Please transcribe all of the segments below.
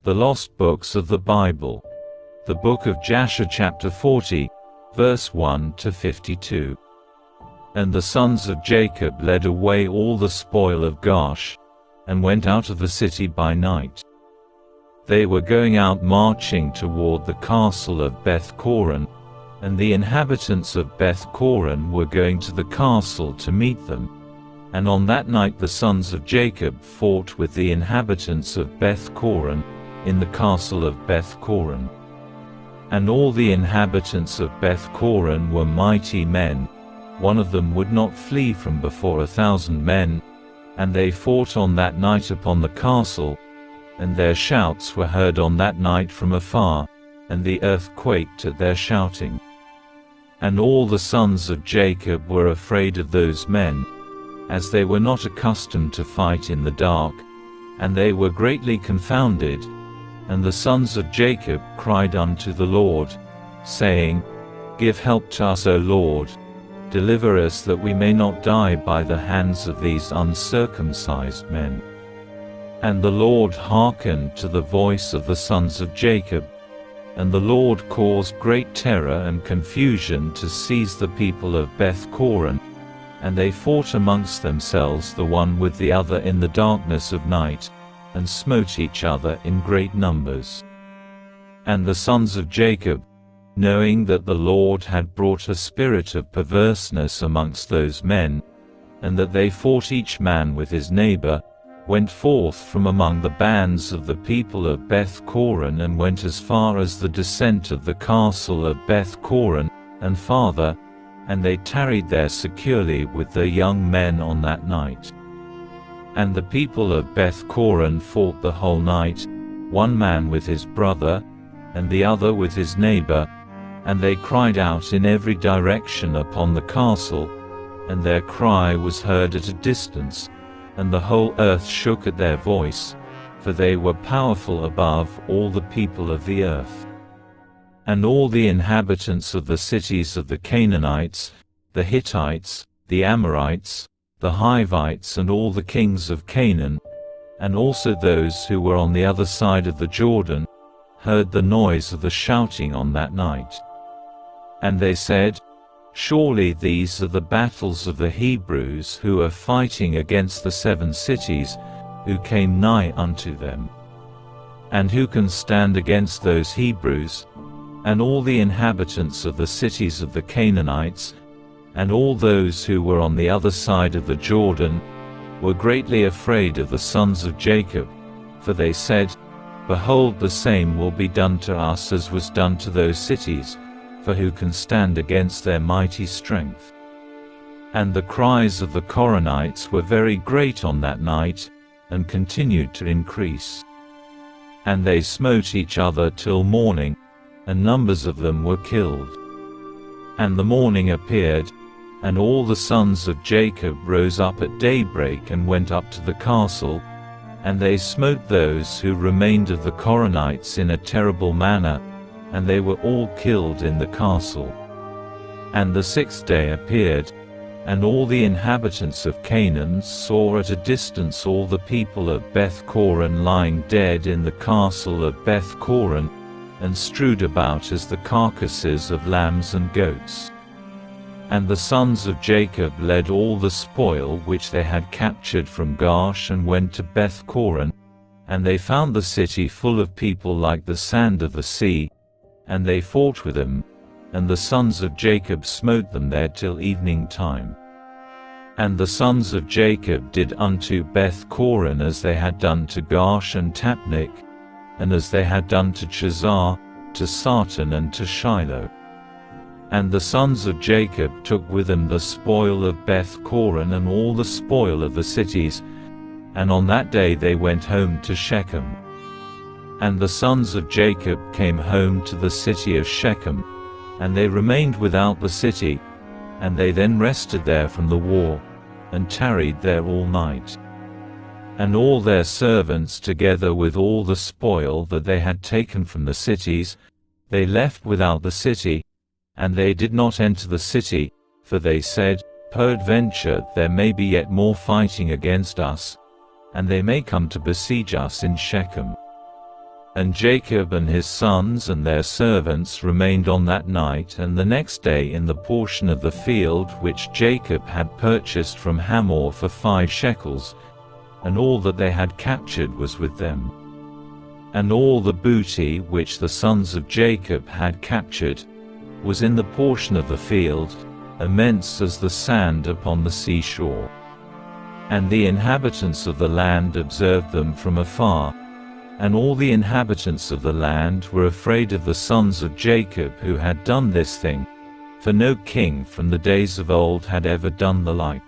The Lost Books of the Bible. The Book of Jasher chapter 40, verse 1 to 52. And the sons of Jacob led away all the spoil of Gaash, and went out of the city by night. They were going out marching toward the castle of Beth-Coron, and the inhabitants of Beth-Coron were going to the castle to meet them. And on that night the sons of Jacob fought with the inhabitants of Beth-Coron, in the castle of Beth-Coron. And all the inhabitants of Beth-Coron were mighty men, one of them would not flee from before 1,000 men, and they fought on that night upon the castle, and their shouts were heard on that night from afar, and the earth quaked at their shouting. And all the sons of Jacob were afraid of those men, as they were not accustomed to fight in the dark, and they were greatly confounded. And the sons of Jacob cried unto the Lord, saying, Give help to us, O Lord, deliver us that we may not die by the hands of these uncircumcised men. And the Lord hearkened to the voice of the sons of Jacob, and the Lord caused great terror and confusion to seize the people of Beth-Coron, and they fought amongst themselves the one with the other in the darkness of night, and smote each other in great numbers. And the sons of Jacob, knowing that the Lord had brought a spirit of perverseness amongst those men, and that they fought each man with his neighbor, went forth from among the bands of the people of Beth-Coron and went as far as the descent of the castle of Beth-Coron, and farther, and they tarried there securely with their young men on that night. And the people of Beth-Coron fought the whole night, one man with his brother, and the other with his neighbor, and they cried out in every direction upon the castle, and their cry was heard at a distance, and the whole earth shook at their voice, for they were powerful above all the people of the earth. And all the inhabitants of the cities of the Canaanites, the Hittites, the Amorites, the Hivites, and all the kings of Canaan, and also those who were on the other side of the Jordan, heard the noise of the shouting on that night. And they said, Surely these are the battles of the Hebrews who are fighting against the 7 cities, who came nigh unto them. And who can stand against those Hebrews? And all the inhabitants of the cities of the Canaanites, and all those who were on the other side of the Jordan, were greatly afraid of the sons of Jacob, for they said, Behold, the same will be done to us as was done to those cities, for who can stand against their mighty strength? And the cries of the Coronites were very great on that night, and continued to increase. And they smote each other till morning, and numbers of them were killed. And the morning appeared, and all the sons of Jacob rose up at daybreak and went up to the castle, and they smote those who remained of the Coronites in a terrible manner, and they were all killed in the castle. And the 6th day appeared, and all the inhabitants of Canaan saw at a distance all the people of Beth-Coron lying dead in the castle of Beth-Coron, and strewed about as the carcasses of lambs and goats. And the sons of Jacob led all the spoil which they had captured from Gaash and went to Beth-Coron, and they found the city full of people like the sand of the sea, and they fought with them, and the sons of Jacob smote them there till evening time. And the sons of Jacob did unto Beth-Coron as they had done to Gaash and Tapnach, and as they had done to Chazar, to Sartan, and to Shiloh. And the sons of Jacob took with them the spoil of Beth-Coron and all the spoil of the cities, and on that day they went home to Shechem. And the sons of Jacob came home to the city of Shechem, and they remained without the city, and they then rested there from the war, and tarried there all night. And all their servants together with all the spoil that they had taken from the cities, they left without the city, and they did not enter the city, for they said, Peradventure there may be yet more fighting against us, and they may come to besiege us in Shechem. And Jacob and his sons and their servants remained on that night and the next day in the portion of the field which Jacob had purchased from Hamor for 5 shekels, and all that they had captured was with them. And all the booty which the sons of Jacob had captured was in the portion of the field, immense as the sand upon the seashore. And the inhabitants of the land observed them from afar, and all the inhabitants of the land were afraid of the sons of Jacob who had done this thing, for no king from the days of old had ever done the like.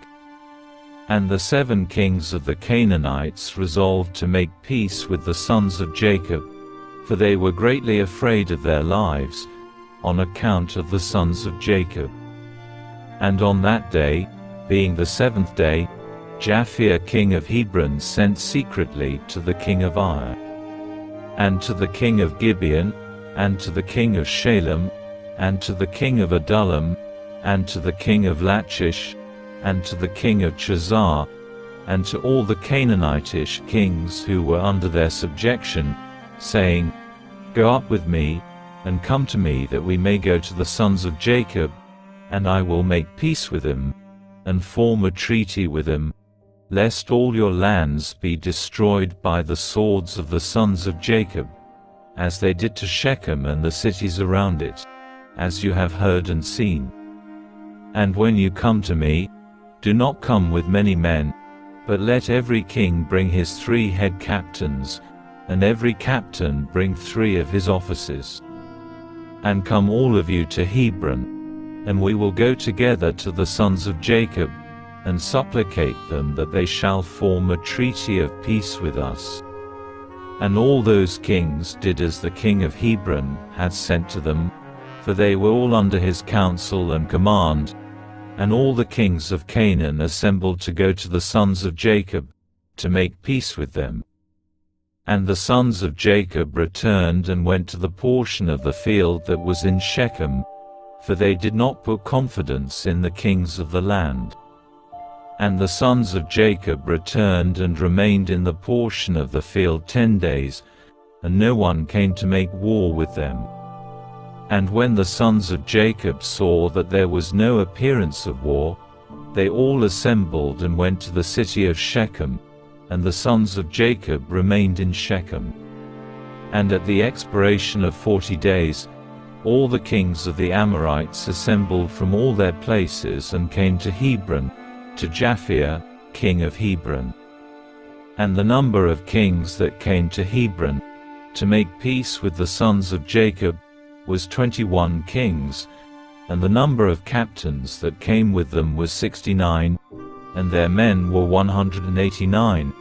And the 7 kings of the Canaanites resolved to make peace with the sons of Jacob, for they were greatly afraid of their lives, on account of the sons of Jacob. And on that day, being the 7th day, Japhia king of Hebron sent secretly to the king of Ai, and to the king of Gibeon, and to the king of Shalem, and to the king of Adullam, and to the king of Lachish, and to the king of Chazar, and to all the Canaanitish kings who were under their subjection, saying, Go up with me, and come to me that we may go to the sons of Jacob, and I will make peace with them, and form a treaty with them, lest all your lands be destroyed by the swords of the sons of Jacob, as they did to Shechem and the cities around it, as you have heard and seen. And when you come to me, do not come with many men, but let every king bring his 3 head captains, and every captain bring 3 of his officers. And come all of you to Hebron, and we will go together to the sons of Jacob, and supplicate them that they shall form a treaty of peace with us. And all those kings did as the king of Hebron had sent to them, for they were all under his counsel and command. And all the kings of Canaan assembled to go to the sons of Jacob, to make peace with them. And the sons of Jacob returned and went to the portion of the field that was in Shechem, for they did not put confidence in the kings of the land. And the sons of Jacob returned and remained in the portion of the field 10 days, and no one came to make war with them. And when the sons of Jacob saw that there was no appearance of war, they all assembled and went to the city of Shechem, and the sons of Jacob remained in Shechem. And at the expiration of 40 days, all the kings of the Amorites assembled from all their places and came to Hebron, to Japhia, king of Hebron. And the number of kings that came to Hebron, to make peace with the sons of Jacob, was 21 kings, and the number of captains that came with them was 69, and their men were 189,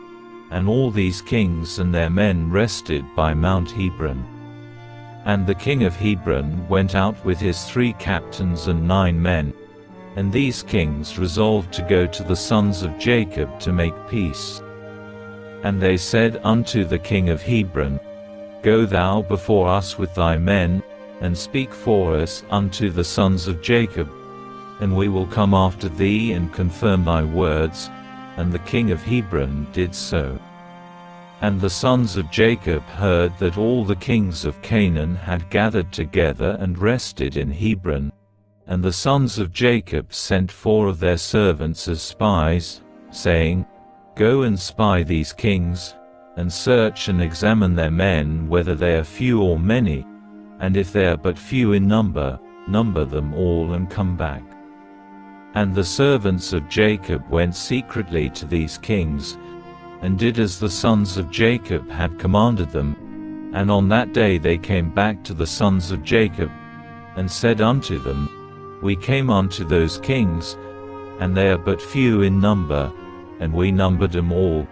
and all these kings and their men rested by Mount Hebron. And the king of Hebron went out with his 3 captains and 9 men, and these kings resolved to go to the sons of Jacob to make peace. And they said unto the king of Hebron, Go thou before us with thy men, and speak for us unto the sons of Jacob, and we will come after thee and confirm thy words. And the king of Hebron did so. And the sons of Jacob heard that all the kings of Canaan had gathered together and rested in Hebron, and the sons of Jacob sent 4 of their servants as spies, saying, Go and spy these kings, and search and examine their men whether they are few or many, and if they are but few in number, number them all and come back. And the servants of Jacob went secretly to these kings, and did as the sons of Jacob had commanded them, and on that day they came back to the sons of Jacob, and said unto them, We came unto those kings, and they are but few in number, and we numbered them all,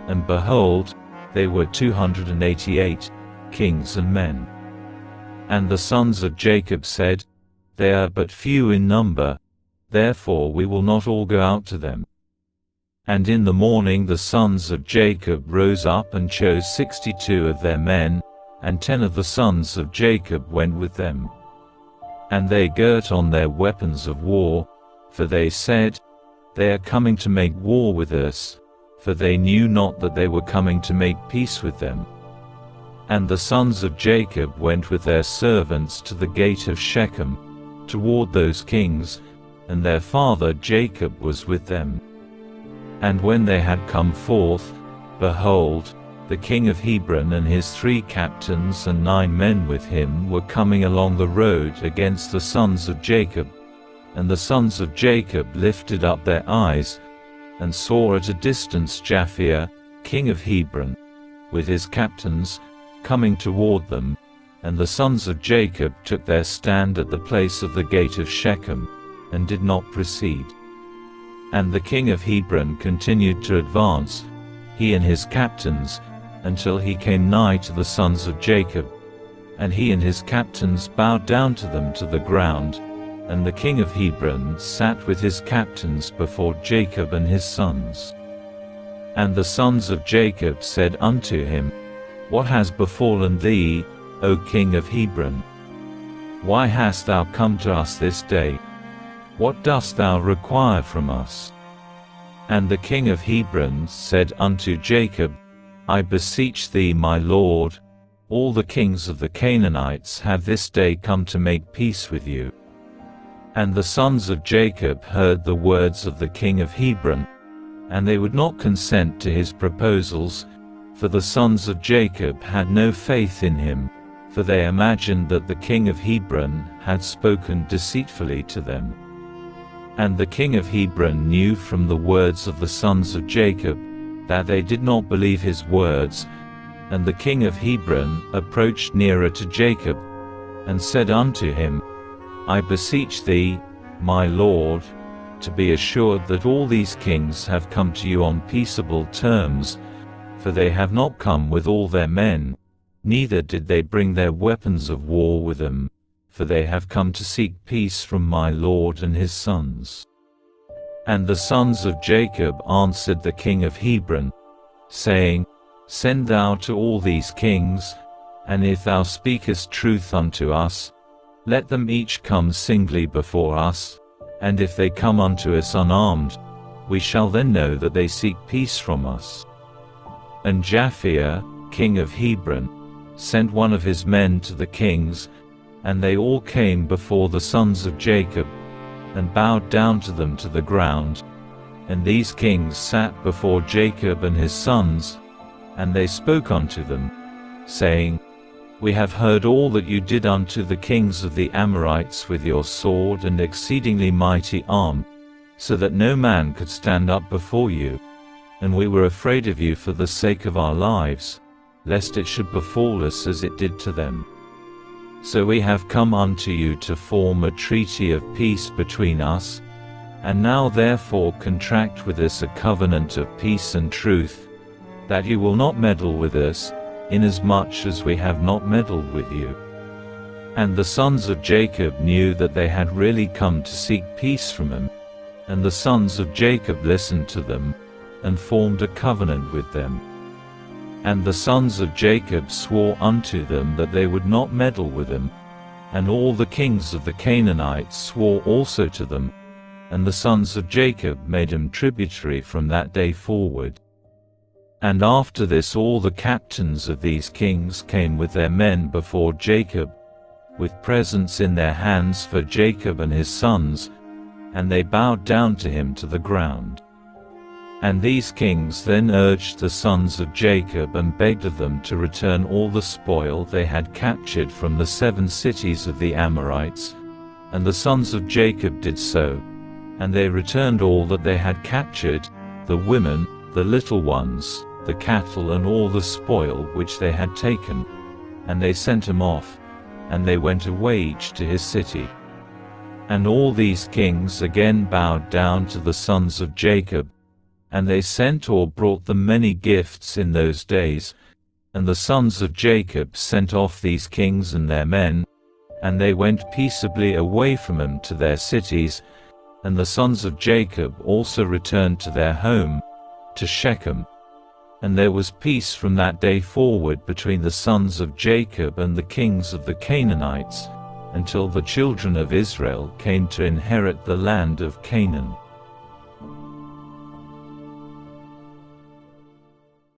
and behold, they were 288, kings and men. And the sons of Jacob said, They are but few in number, therefore we will not all go out to them. And in the morning the sons of Jacob rose up and chose 62 of their men, and 10 of the sons of Jacob went with them. And they girt on their weapons of war, for they said, They are coming to make war with us, for they knew not that they were coming to make peace with them. And the sons of Jacob went with their servants to the gate of Shechem, toward those kings, and their father Jacob was with them. And when they had come forth, behold, the king of Hebron and his 3 captains and 9 men with him were coming along the road against the sons of Jacob. And the sons of Jacob lifted up their eyes, and saw at a distance Japhia, king of Hebron, with his captains, coming toward them. And the sons of Jacob took their stand at the place of the gate of Shechem, and did not proceed. And the king of Hebron continued to advance, he and his captains, until he came nigh to the sons of Jacob. And he and his captains bowed down to them to the ground. And the king of Hebron sat with his captains before Jacob and his sons. And the sons of Jacob said unto him, What has befallen thee, O king of Hebron? Why hast thou come to us this day? What dost thou require from us? And the king of Hebron said unto Jacob, I beseech thee, my lord, all the kings of the Canaanites have this day come to make peace with you. And the sons of Jacob heard the words of the king of Hebron, and they would not consent to his proposals, for the sons of Jacob had no faith in him, for they imagined that the king of Hebron had spoken deceitfully to them. And the king of Hebron knew from the words of the sons of Jacob that they did not believe his words. And the king of Hebron approached nearer to Jacob, and said unto him, I beseech thee, my lord, to be assured that all these kings have come to you on peaceable terms, for they have not come with all their men, neither did they bring their weapons of war with them, for they have come to seek peace from my lord and his sons. And the sons of Jacob answered the king of Hebron, saying, Send thou to all these kings, and if thou speakest truth unto us, let them each come singly before us, and if they come unto us unarmed, we shall then know that they seek peace from us. And Japhia, king of Hebron, sent one of his men to the kings, and they all came before the sons of Jacob, and bowed down to them to the ground. And these kings sat before Jacob and his sons, and they spoke unto them, saying, We have heard all that you did unto the kings of the Amorites with your sword and exceedingly mighty arm, so that no man could stand up before you. And we were afraid of you for the sake of our lives, lest it should befall us as it did to them. So we have come unto you to form a treaty of peace between us, and now therefore contract with us a covenant of peace and truth, that you will not meddle with us, inasmuch as we have not meddled with you. And the sons of Jacob knew that they had really come to seek peace from him, and the sons of Jacob listened to them, and formed a covenant with them. And the sons of Jacob swore unto them that they would not meddle with them, and all the kings of the Canaanites swore also to them, and the sons of Jacob made them tributary from that day forward. And after this all the captains of these kings came with their men before Jacob, with presents in their hands for Jacob and his sons, and they bowed down to him to the ground. And these kings then urged the sons of Jacob and begged of them to return all the spoil they had captured from the 7 cities of the Amorites, and the sons of Jacob did so, and they returned all that they had captured, the women, the little ones, the cattle and all the spoil which they had taken, and they sent him off, and they went away each to his city. And all these kings again bowed down to the sons of Jacob, and they sent or brought them many gifts in those days, and the sons of Jacob sent off these kings and their men, and they went peaceably away from them to their cities, and the sons of Jacob also returned to their home, to Shechem. And there was peace from that day forward between the sons of Jacob and the kings of the Canaanites, until the children of Israel came to inherit the land of Canaan.